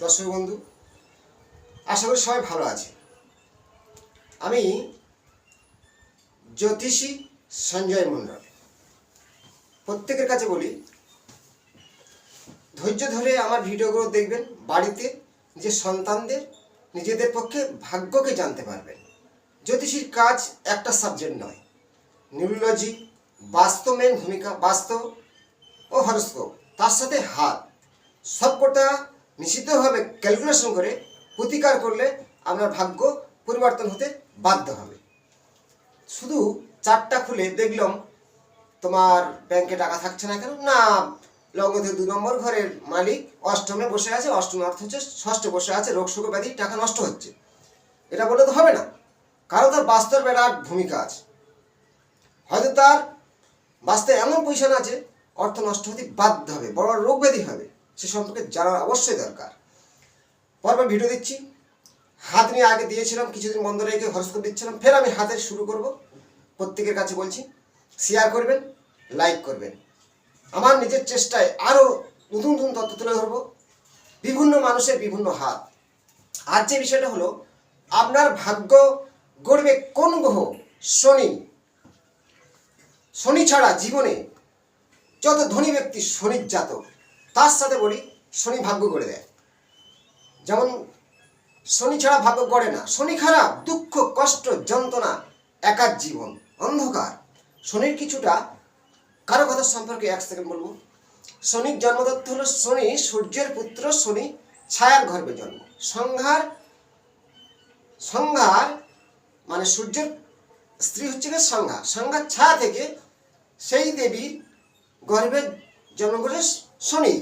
দর্শক বন্ধু, আশা করি সবাই ভালো আছে। আমি জ্যোতিষী সঞ্জয় মণ্ডল। প্রত্যেকের কাছে বলি, ধৈর্য ধরে আমার ভিডিওগুলো দেখবেন। বাড়িতে যে সন্তানদের নিজেদের পক্ষে ভাগ্যকে জানতে পারবেন। জ্যোতিষীর কাজ একটা সাবজেক্ট নয়, নিউরোলজি, বাস্তব মেন ভূমিকা, বাস্তব ও হরস্কোপ, তার সাথে হাত, সবকটা নিশ্চিতভাবে ক্যালকুলেশন করে প্রতিকার করলে আপনার ভাগ্য পরিবর্তন হতে বাধ্য হবে। শুধু চারটা খুলে দেখলাম তোমার ব্যাংকে টাকা থাকছে না কেন, না লগ্নতে 2 নম্বর ঘরের মালিক অষ্টমে বসে আছে, অষ্টম অর্থ হচ্ছে ষষ্ঠে বসে আছে, রোগ শোক ব্যাধি, টাকা নষ্ট হচ্ছে, এটা বললে তো হবে না। কারণ তার বাস্তব বিরাট ভূমিকা আছে। হয়তো তার বাস্তবে এমন পজিশন আছে অর্থ নষ্ট হতে বাধ্য হবে, বড় রোগ ব্যাধি হবে, সে সম্পর্কে জানার অবশ্যই দরকার। পরপর ভিডিও দিচ্ছি। হাত নিয়ে আগে দিয়েছিলাম, কিছুদিন বন্ধ রেখে হরস্কোপ দিচ্ছিলাম, ফের আমি হাতের শুরু করব। প্রত্যেকের কাছে বলছি, শেয়ার করবেন, লাইক করবেন। আমার নিজের চেষ্টায় আরও নতুন নতুন তথ্য তুলে ধরবো, বিভিন্ন মানুষের বিভিন্ন হাত। আর যে বিষয়টা হলো, আপনার ভাগ্য গড়বে কোন গ্রহ? শনি। শনি ছাড়া জীবনে যত ধনী ব্যক্তি শনির জাতক, তার সাথে বলি শনি ভাগ্য গড়ে দেয়। যেমন শনি ছাড়া ভাগ্য গড়ে না। শনি খারাপ, দুঃখ, কষ্ট, যন্ত্রণা, একার জীবন, অন্ধকার। শনির কিছুটা কারো কথা সম্পর্কে 1 সেকেন্ড বলবো। শনির জন্মতত্ত্ব হলো, শনি সূর্যের পুত্র, শনি ছায়ার গর্ভে জন্ম। সংহার মানে সূর্যের স্ত্রী হচ্ছে গিয়ে সংহার, সংহার ছায়া থেকে সেই দেবীর গর্ভে জন্ম করে শনি,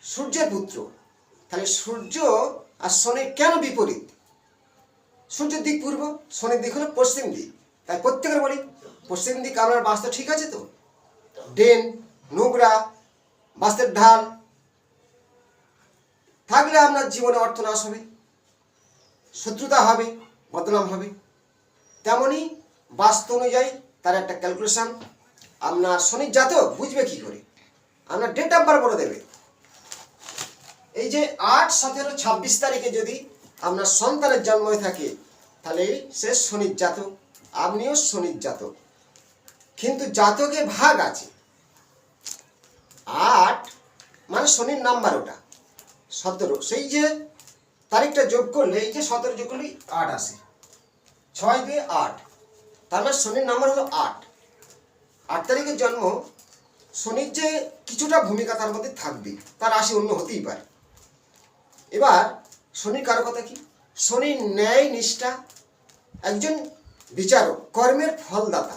সূর্যের পুত্র। তাহলে সূর্য আর শনির কেন বিপরীত? সূর্যের দিক পূর্ব, শনির দিক হলো পশ্চিম দিক। তাই প্রত্যেকের বলি, পশ্চিম দিক আপনার বাস্তু ঠিক আছে তো? ড্রেন, নোংরা, বাস্তের ঢাল থাকলে আপনার জীবনে অর্থ নাশ হবে, শত্রুতা হবে, বদনাম হবে। তেমনই বাস্তু অনুযায়ী তার একটা ক্যালকুলেশন। আপনার শনির জাতক বুঝবে কি করে? আপনার ডেট অফ বার্থ বলে দেবে। এই যে 8, 17, 26 তারিখে যদি আপনার সন্তানের জন্ম হয়ে থাকে, তাহলে সে শনির জাতক, আপনিও শনির জাতক। কিন্তু জাতকে ভাগ আছে। 8 মানে শনির নাম্বার, ওটা 17, সেই যে তারিখটা যোগ করলে, এই যে 17 যোগ করলে 8 আসে, 6 দিয়ে 8, তার মানে শনির নাম্বার হলো 8। 8 তারিখের জন্ম শনির যে কিছুটা ভূমিকা তার মধ্যে থাকবে, তার রাশি অন্য হতেই পারে। এবার শনির কারকতা কি? শনি ন্যায় নিষ্ঠা, একজন বিচারক, কর্মের ফলদাতা।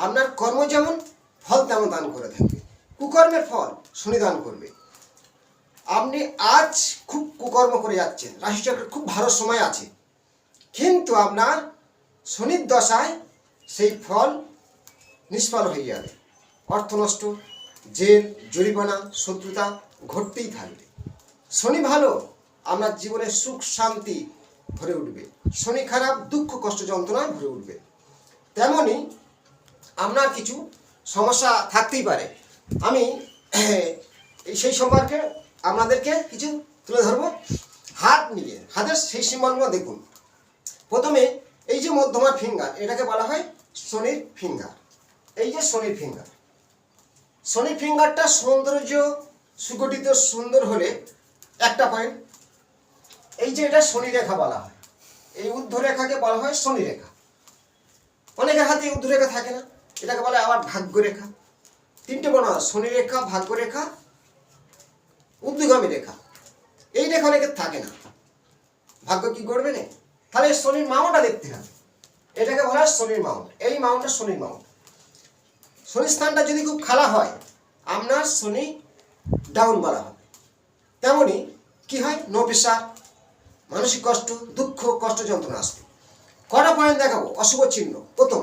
আপনার কর্ম যেমন, ফল তেমন দান করে থাকবে। কুকর্মের ফল শনি দান করবে। আপনি আজ খুব কুকর্ম করে যাচ্ছেন, রাশিচক্রের খুব ভালো সময় আছে, কিন্তু আপনার শনির দশায় সেই ফল নিষ্ফল হয়ে যাবে। অর্থ নষ্ট, জেল, জরিমানা, শত্রুতা ঘটতেই থাকবে। শনি ভালো, আপনার জীবনে সুখ শান্তি ভরে উঠবে। শনি খারাপ, দুঃখ কষ্ট যন্ত্রণায় ভরে উঠবে। তেমনই আপনার কিছু সমস্যা থাকতেই পারে। আমি সেই সম্পর্কে আপনাদেরকে কিছু তুলে ধরবো। হাত নিয়ে, হাতের সেই সিম্বলগুলো দেখুন। প্রথমে এই যে মধ্যমার ফিঙ্গার, এটাকে বলা হয় শনির ফিঙ্গার। এই যে শনির ফিঙ্গার, শনির ফিঙ্গারটা সৌন্দর্য সুগঠিত সুন্দর হলে একটা পয়েন্ট। এই যে এটা শনি রেখা বলা হয়, এই ঊর্ধ্বরেখাকে বলা হয় শনি রেখা। অনেকের হাতে ঊর্ধ্বরেখা থাকে না, এটাকে বলা হয় আবার ভাগ্য রেখা। 3টে বলা হয়, শনি রেখা, ভাগ্য রেখা, ঊর্ধ্বগামী রেখা। এই রেখা অনেকের থাকে না, ভাগ্য কি করবে না? তাহলে শনির মাউন্টটা দেখতে হবে, এটাকে বলা হয় শনির মাউন্ট। এই মাউন্টটা শনির মাউন্ট। শনির স্থানটা যদি খুব খারাপ হয়, আপনার শনি ডাউন বলা হবে। তেমনই কি হয়, নো প্রেশার, মানসিক কষ্ট, দুঃখ কষ্ট যন্ত্রণা আসবে। কটা পয়েন্ট দেখাবো অশুভ চিহ্ন। প্রথম,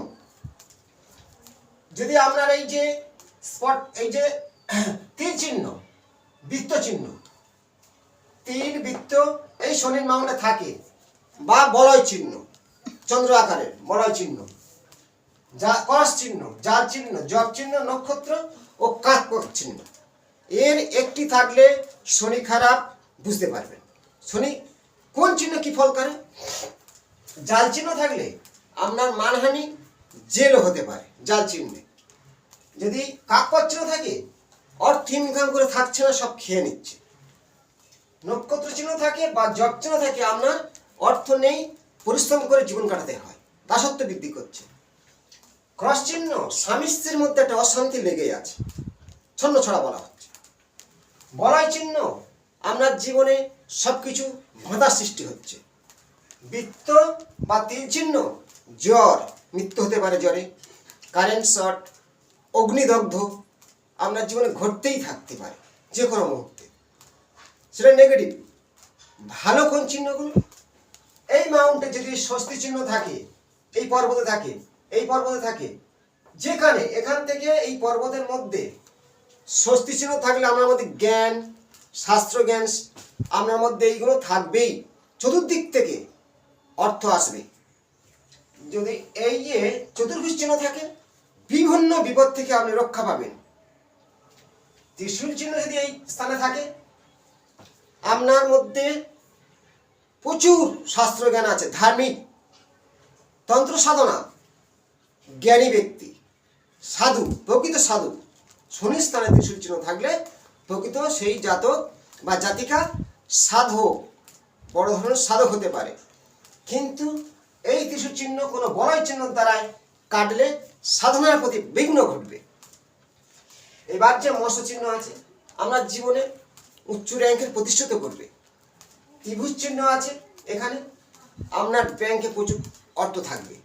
যদি আপনার এই যে স্পট, এই যে তীর চিহ্ন, বৃত্ত চিহ্ন, তীর বৃত্ত এই শনির মাউন্টে থাকে, বা বলয় চিহ্ন, চন্দ্র আকারের বলয় চিহ্ন, যা ক্রস চিহ্ন, জাল চিহ্ন, জব চিহ্ন, নক্ষত্র ও কাক চিহ্ন, এর একটি থাকলে শনি খারাপ বুঝতে পারবেন। শনি কোন চিহ্ন কি ফল করে? জাল চিহ্ন থাকলে আপনার মানহানি, জেলও হতে পারে জাল চিহ্নে। যদি কাকপট চিহ্ন থাকে, অর্থ ইনকাম করে থাকছে না, সব খেয়ে নিচ্ছে। নক্ষত্র চিহ্ন থাকে বা জব চিহ্ন থাকে, আপনার অর্থ নেই, পরিশ্রম করে জীবন কাটাতে হয়, দাসত্ব বৃদ্ধি করছে। ক্রস চিহ্ন, স্বামী স্ত্রীর মধ্যে একটা অশান্তি লেগেই আছে, ছন্ন ছড়া বলা হচ্ছে। বলয় চিহ্ন, আপনার জীবনে সবকিছু বাধার সৃষ্টি হচ্ছে। বৃত্ত বা তীর চিহ্ন, জ্বর, মৃত্যু হতে পারে জ্বরে। কারেন্ট শর্ট, অগ্নিদগ্ধ আপনার জীবনে ঘটতেই থাকতে পারে যে কোনো মুহূর্তে, সেটা নেগেটিভ। ভালো কোন চিহ্নগুলো? এই মাউন্টে যদি স্বস্তি চিহ্ন থাকে, এই পর্বতে থাকে, এই পর্বতে থাকে, যেখানে এখান থেকে এই পর্বতের মধ্যে স্বস্তি চিহ্ন থাকলে আপনার মধ্যে জ্ঞান, শাস্ত্র জ্ঞান আপনার মধ্যে এইগুলো থাকবেই, চতুর্দিক থেকে অর্থ আসবে। যদি এই যে চতুর্ভুজ চিহ্ন থাকে, বিভিন্ন বিপদ থেকে আপনি রক্ষা পাবেন। ত্রিশূল চিহ্ন যদি এই স্থানে থাকে, আপনার মধ্যে প্রচুর শাস্ত্র জ্ঞান আছে, ধার্মিক, তন্ত্র সাধনা, জ্ঞানী ব্যক্তি, সাধু, প্রকৃত সাধু। শনির স্থানে ত্রিশূল চিহ্ন থাকলে প্রকৃত সেই জাতক বা জাতিকা সাধক, বড় ধরনের সাধক হতে পারে। কিন্তু এই ত্রিশূল চিহ্ন কোনো বলয় চিহ্ন দ্বারায় কাটলে সাধনার প্রতি বিঘ্ন ঘটবে। এবার যে মৎস্য চিহ্ন আছে, আপনার জীবনে উচ্চ র্যাঙ্কের প্রতিষ্ঠিত করবে। ত্রিভুজ চিহ্ন আছে এখানে, আপনার ব্যাংকে প্রচুর অর্থ থাকবে।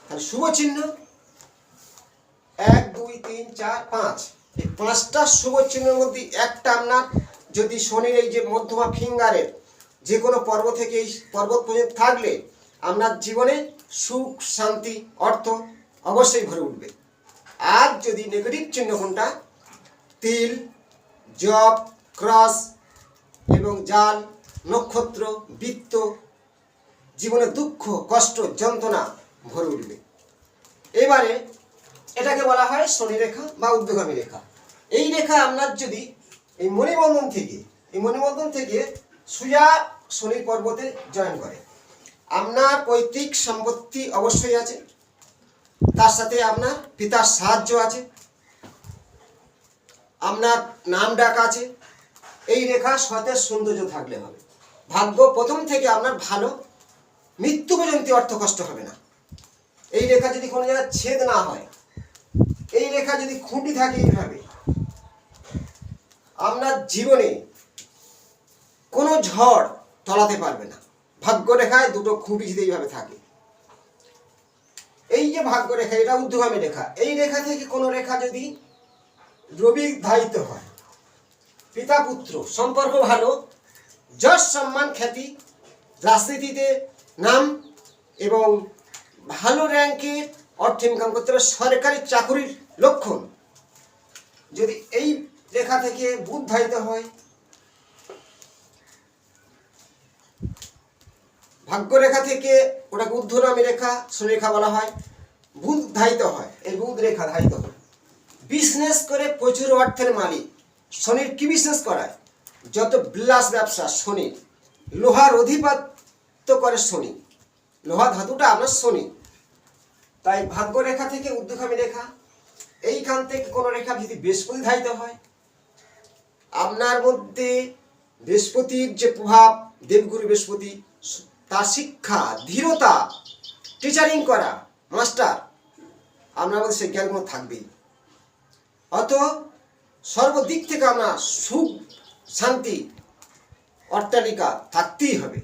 তাহলে শুভ চিহ্ন 1 2 3 4 5, এই 5টা শুভ চিহ্নের মধ্যে একটা আপনার যদি শনির এই যে মধ্যমা ফিঙ্গারের যে কোনো পর্বত থেকে এই পর্বত পর্যন্ত থাকলে আপনার জীবনে সুখ, শান্তি, অর্থ অবশ্যই ভরে উঠবে। আর যদি নেগেটিভ চিহ্ন কোনটা, তিল, জব, ক্রস এবং জাল, নক্ষত্র, বৃত্ত, জীবনে দুঃখ, কষ্ট, যন্ত্রণা ভরে উঠবে। এবারে এটাকে বলা হয় শনি রেখা বা ঊর্ধ্বগামী রেখা। এই রেখা আপনার যদি এই মণিবন্ধন থেকে সোজা শনি পর্বতে জয়েন করে, আপনার পৈতৃক সম্পত্তি অবশ্যই আছে, তার সাথে আপনার পিতার সাহায্য আছে, আপনার নাম ডাক আছে। এই রেখা সতেজ সৌন্দর্য থাকলে হবে। ভাগ্য প্রথম থেকে আপনার ভালো, মৃত্যু পর্যন্ত অর্থ কষ্ট হবে না। এই রেখা যদি কোনো জায়গায় ছেদ না হয়, এই রেখা যদি খুঁটি থাকে এইভাবে, আপনার জীবনে কোনো ঝড় তলাতে পারবে না। ভাগ্য রেখায় দুটো খুঁটি যদি এইভাবে থাকে, এই যে ভাগ্য রেখা, এটা ঊর্ধ্বগামী রেখা। এই রেখা থেকে কোনো রেখা যদি রবি ধারিত হয়, পিতা পুত্র সম্পর্ক ভালো, যশ সম্মান খ্যাতি, রাজনীতিতে নাম এবং ভালো র্যাঙ্কে অর্থ ইনকাম করতে হবে, সরকারি চাকুরির লক্ষণ। যদি এই রেখা থেকে বুধ ধারিত হয়, ভাগ্য রেখা থেকে ওটাকে ঊর্ধ্বগামী রেখা, সুরেখা বলা হয়, বুধ ধারিত হয়, এই বুধ রেখা ধারিত হয়, বিজনেস করে প্রচুর অর্থের মালিক। শনির কি বিজনেস করায়? যত বিলাস ব্যবসা শনি, লোহার অধিপত্য করে শনি, লোহা ধাতুটা আপনার শনি। তাই ভাগ্য রেখা থেকে ঊর্ধ্বগামী রেখা, এইখান থেকে কোনো রেখা যদি বৃহস্পতি ধারিত হয়, আপনার মধ্যে বৃহস্পতির যে প্রভাব, দেবগুরু বৃহস্পতি, তার শিক্ষা, ধীরতা, টিচারিং করা, মাস্টার, আপনার মধ্যে সেই জ্ঞানগুলো থাকবেই। অত সর্বদিক থেকে আপনার সুখ, শান্তি, অট্টালিকা থাকতেই হবে।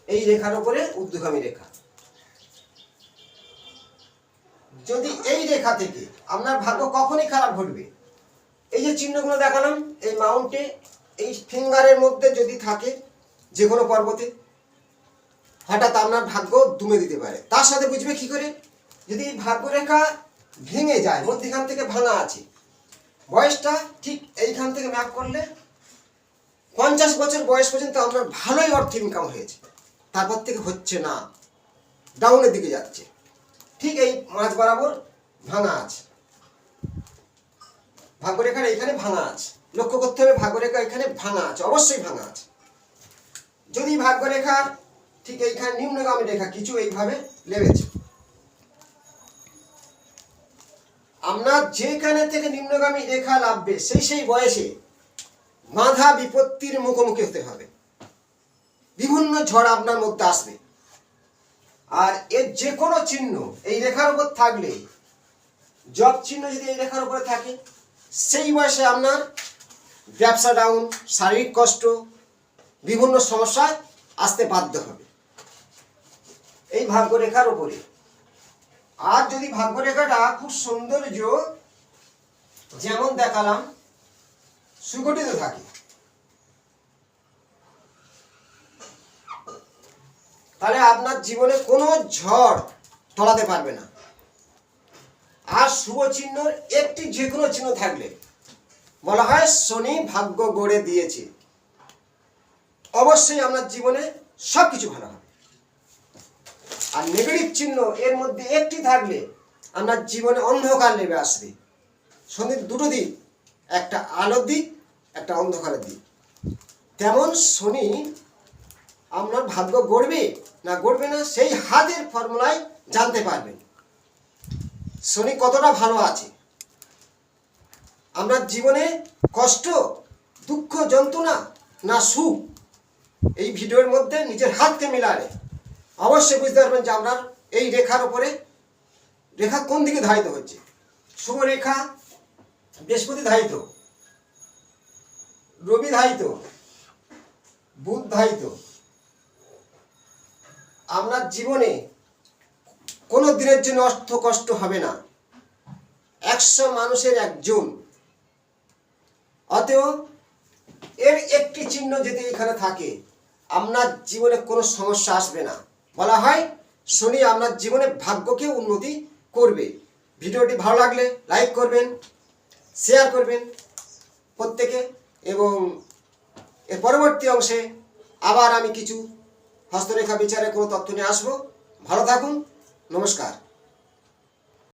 এই রেখার উপরে ঊর্ধ্বগামী রেখা। যদি এই রেখা থেকে আপনার ভাগ্য কখনই খারাপ ঘটবে, এই যে চিহ্নগুলো দেখালাম, এই মাউন্টে এই ফিঙ্গারের মধ্যে যদি থাকে যে কোনো পর্বতে, হঠাৎ আপনার ভাগ্য দুমে দিতে পারে। তার সাথে বুঝবে কি করে? যদি ভাগ্য রেখা ভেঙে যায়, মধ্যখান থেকে ভাঙা আছে, বয়সটা ঠিক এইখান থেকে ম্যাপ করলে 50 বছর বয়স পর্যন্ত আপনার ভালোই অর্থ ইনকাম হয়েছে, তারপর থেকে হচ্ছে না, ডাউনের দিকে যাচ্ছে। ঠিক এই মাঝ বরাবর ভাঙা আছে, ভাগ্যরেখার এখানে ভাঙা আছে, লক্ষ্য করতে হবে ভাগ্যরেখা এখানে ভাঙা আছে, অবশ্যই ভাঙা আছে। যদি ভাগ্যরেখার ঠিক এইখানে নিম্নগামী রেখা কিছু এইভাবে লেগেছে, আপনার যেখানে থেকে নিম্নগামী রেখা লাভবে সেই বয়সে বাধা বিপত্তির মুখোমুখি হতে হবে, বিভিন্ন ঝড় আপনার মধ্যে আসবে। আর এর যে কোনো চিহ্ন এই রেখার উপর থাকলে, জব চিহ্ন যদি এই রেখার উপরে থাকে, সেই বয়সে আপনার ব্যবসা ডাউন, শারীরিক কষ্ট, বিভিন্ন সমস্যা আসতে বাধ্য হবে এই ভাগ্যরেখার উপরে। আর যদি ভাগ্যরেখাটা খুব সৌন্দর্য যেমন দেখালাম সুগঠিত থাকে, তাহলে আপনার জীবনে কোনো ঝড় টলাতে পারবে না। আর শুভ চিহ্ন একটি যে কোনো চিহ্ন থাকলে বলা হয় শনি ভাগ্য গড়ে দিয়েছে, অবশ্যই আপনার জীবনে সব কিছু ভালো হবে। আর নেগেটিভ চিহ্ন এর মধ্যে একটি থাকলে আপনার জীবনে অন্ধকার নেমে আসবে। শনির দুটো দিক, একটা আলোর দিক, একটা অন্ধকারের দিক। তেমন শনি আপনার ভাগ্য গড়বে না গড়বে না সেই হাতের ফর্মুলায় জানতে পারবেন শনি কতটা ভালো আছে। আপনার জীবনে কষ্ট, দুঃখ, যন্ত্রণা না সুখ, এই ভিডিওর মধ্যে নিজের হাতকে মিলালে অবশ্যই বুঝতে পারবেন যে আপনার এই রেখার উপরে রেখা কোন দিকে ধারিত হচ্ছে। শুভ রেখা বৃহস্পতি ধারিত, রবি ধারিত, বুধ ধারিত। আপনার জীবনে কোনো দিনের জন্য অর্থ কষ্ট হবে না, 100 মানুষের একজন। অতএব এর একটি চিহ্ন যদি এখানে থাকে আপনার জীবনে কোনো সমস্যা আসবে না। বলা হয় শনি আপনার জীবনে ভাগ্যকে উন্নতি করবে। ভিডিওটি ভালো লাগলে লাইক করবেন, শেয়ার করবেন প্রত্যেকে, এবং এর পরবর্তী অংশে আবার আমি কিছু হস্তরেখা বিচারে কোনো তথ্য নিয়ে আসবো। ভালো থাকুন, নমস্কার।